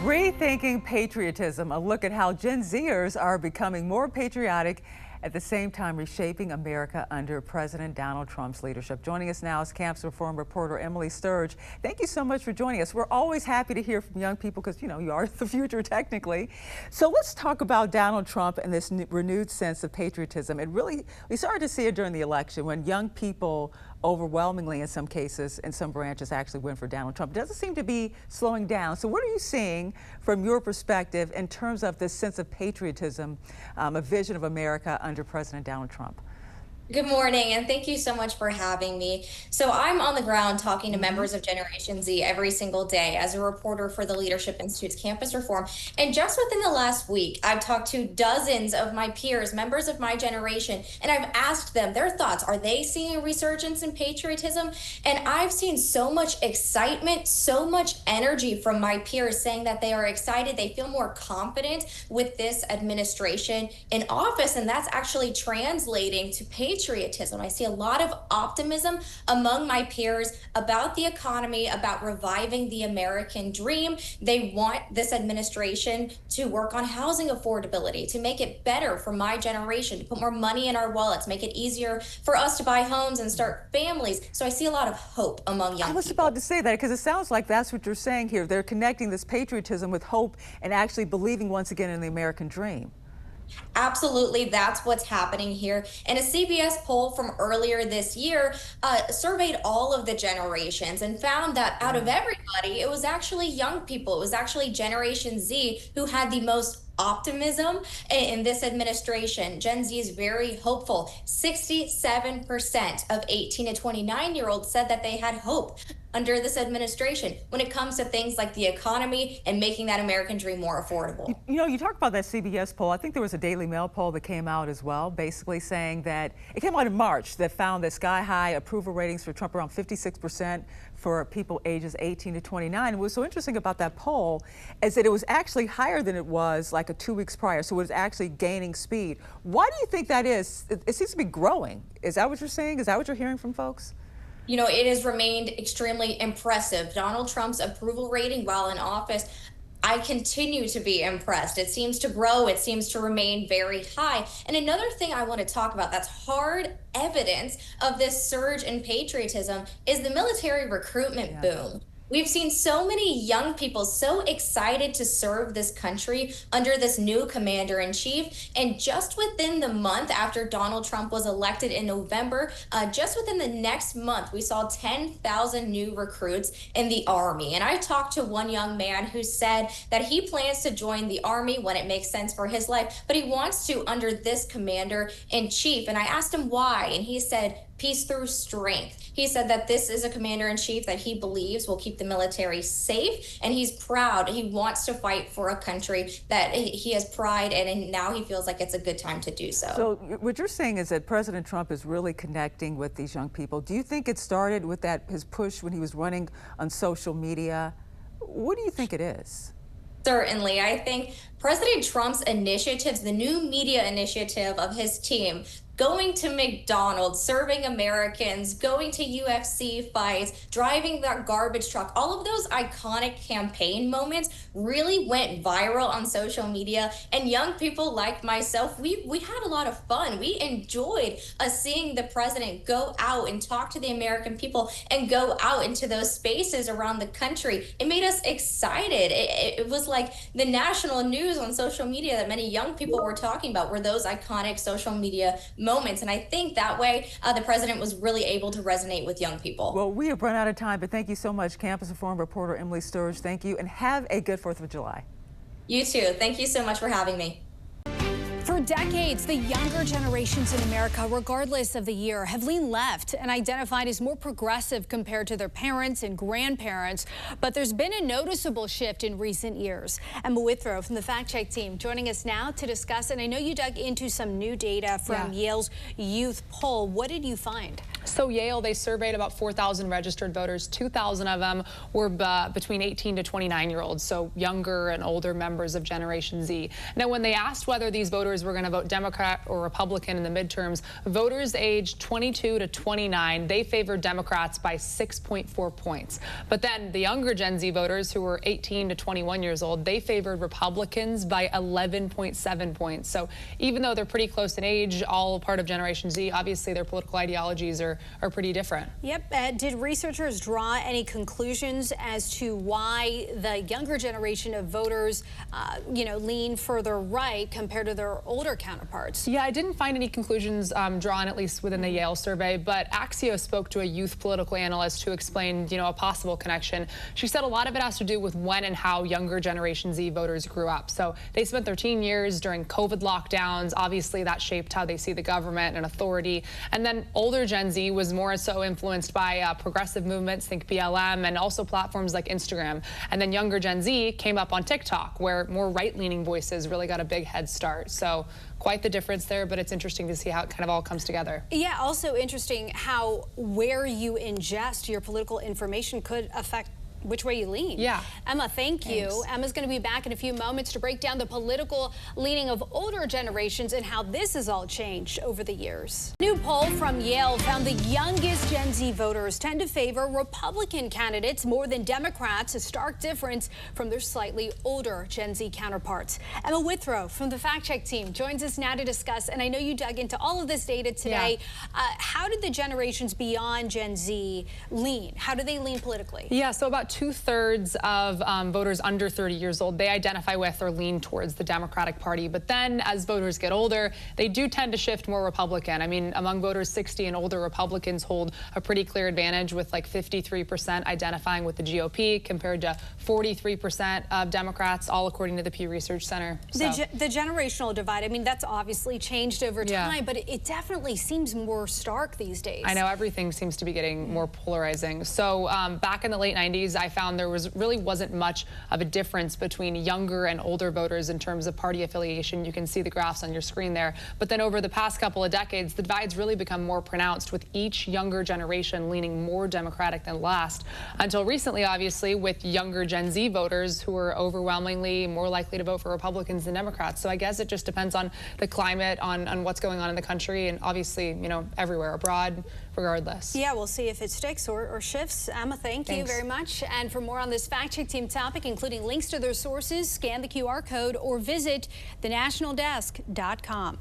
Rethinking patriotism, a look at how Gen Zers are becoming more patriotic at the same time reshaping America under President Donald Trump's leadership. Joining us now is campus reform reporter Emily Sturge. Thank you so much for joining us. We're always happy to hear from young people because, you are the future technically. So let's talk about Donald Trump and this renewed sense of patriotism. We started to see it during the election when young people overwhelmingly in some cases, in some branches, actually went for Donald Trump. It doesn't seem to be slowing down. So what are you seeing from your perspective in terms of this sense of patriotism, a vision of America under President Donald Trump? Good morning, and thank you so much for having me. So I'm on the ground talking to members of Generation Z every single day as a reporter for the Leadership Institute's Campus Reform. And just within the last week, I've talked to dozens of my peers, members of my generation, and I've asked them their thoughts. Are they seeing a resurgence in patriotism? And I've seen so much excitement, so much energy from my peers saying that they are excited. They feel more confident with this administration in office, and that's actually translating to patriotism. I see a lot of optimism among my peers about the economy, about reviving the American dream. They want this administration to work on housing affordability, to make it better for my generation, to put more money in our wallets, make it easier for us to buy homes and start families. So I see a lot of hope among young people. I was about to say that because it sounds like that's what you're saying here. They're connecting this patriotism with hope and actually believing once again in the American dream. Absolutely, that's what's happening here. And a CBS poll from earlier this year surveyed all of the generations and found that out of everybody, it was actually young people. It was actually Generation Z who had the most optimism in this administration. Gen Z is very hopeful. 67% of 18 to 29-year-olds said that they had hope under this administration when it comes to things like the economy and making that American dream more affordable. You talk about that CBS poll. I think there was a Daily Mail poll that came out as well, basically saying that it came out in March that found that sky-high approval ratings for Trump around 56% for people ages 18 to 29. And what was so interesting about that poll is that it was actually higher than it was like 2 weeks prior. So it was actually gaining speed. Why do you think that is? It seems to be growing. Is that what you're saying? Is that what you're hearing from folks? It has remained extremely impressive. Donald Trump's approval rating while in office, I continue to be impressed. It seems to grow. It seems to remain very high. And another thing I want to talk about that's hard evidence of this surge in patriotism is the military recruitment boom. We've seen so many young people so excited to serve this country under this new commander-in-chief. And just within the month after Donald Trump was elected in November, just within the next month, we saw 10,000 new recruits in the Army. And I talked to one young man who said that he plans to join the Army when it makes sense for his life, but he wants to under this commander-in-chief. And I asked him why, and he said, peace through strength. He said that this is a commander-in-chief that he believes will keep the military safe, and he's proud. He wants to fight for a country that he has pride in, and now he feels like it's a good time to do so. So what you're saying is that President Trump is really connecting with these young people. Do you think it started with his push when he was running on social media? What do you think it is? Certainly. I think President Trump's initiatives, the new media initiative of his team, going to McDonald's, serving Americans, going to UFC fights, driving that garbage truck, all of those iconic campaign moments really went viral on social media. And young people like myself, we had a lot of fun. We enjoyed seeing the president go out and talk to the American people and go out into those spaces around the country. It made us excited. It was like the national news on social media that many young people were talking about were those iconic social media moments. And I think that way the president was really able to resonate with young people. Well, we have run out of time, but thank you so much, Campus Reform reporter Emily Sturge. Thank you, and have a good 4th of July. You too. Thank you so much for having me. For decades, the younger generations in America, regardless of the year, have leaned left and identified as more progressive compared to their parents and grandparents. But there's been a noticeable shift in recent years. Emma Withrow from the Fact Check team joining us now to discuss. And I know you dug into some new data from Yale's youth poll. What did you find? So Yale, they surveyed about 4,000 registered voters. 2,000 of them were between 18 to 29-year-olds, so younger and older members of Generation Z. Now, when they asked whether these voters voters were going to vote Democrat or Republican in the midterms, voters aged 22 to 29, they favored Democrats by 6.4 points. But then the younger Gen Z voters who were 18 to 21 years old, they favored Republicans by 11.7 points. So even though they're pretty close in age, all part of Generation Z, obviously their political ideologies are pretty different. Yep. Did researchers draw any conclusions as to why the younger generation of voters, lean further right compared to their older counterparts? Yeah, I didn't find any conclusions drawn, at least within the Yale survey, but Axios spoke to a youth political analyst who explained, a possible connection. She said a lot of it has to do with when and how younger Generation Z voters grew up. So they spent their teen years during COVID lockdowns. Obviously, that shaped how they see the government and authority. And then older Gen Z was more so influenced by progressive movements, think BLM, and also platforms like Instagram. And then younger Gen Z came up on TikTok, where more right-leaning voices really got a big head start. So quite the difference there, but it's interesting to see how it kind of all comes together. Yeah, also interesting how where you ingest your political information could affect which way you lean. Yeah. Emma, thank you. Thanks. Emma's going to be back in a few moments to break down the political leaning of older generations and how this has all changed over the years. New poll from Yale found the youngest Gen Z voters tend to favor Republican candidates more than Democrats, a stark difference from their slightly older Gen Z counterparts. Emma Withrow from the Fact Check team joins us now to discuss, and I know you dug into all of this data today. Yeah. How did the generations beyond Gen Z lean? How do they lean politically? Yeah, so about 2/3 of voters under 30 years old, they identify with or lean towards the Democratic Party. But then as voters get older, they do tend to shift more Republican. I mean, among voters 60 and older, Republicans hold a pretty clear advantage with like 53% identifying with the GOP compared to 43% of Democrats, all according to the Pew Research Center. So. The generational divide, I mean, that's obviously changed over time, but it definitely seems more stark these days. I know everything seems to be getting more polarizing. So back in the late 90s, I found there really wasn't much of a difference between younger and older voters in terms of party affiliation. You can see the graphs on your screen there. But then over the past couple of decades, the divide's really become more pronounced, with each younger generation leaning more Democratic than last. Until recently, obviously, with younger Gen Z voters who are overwhelmingly more likely to vote for Republicans than Democrats. So I guess it just depends on the climate, on what's going on in the country, and obviously, everywhere abroad, regardless. Yeah, we'll see if it sticks or shifts. Emma, thank you very much. And for more on this Fact Check team topic, including links to their sources, scan the QR code or visit thenationaldesk.com.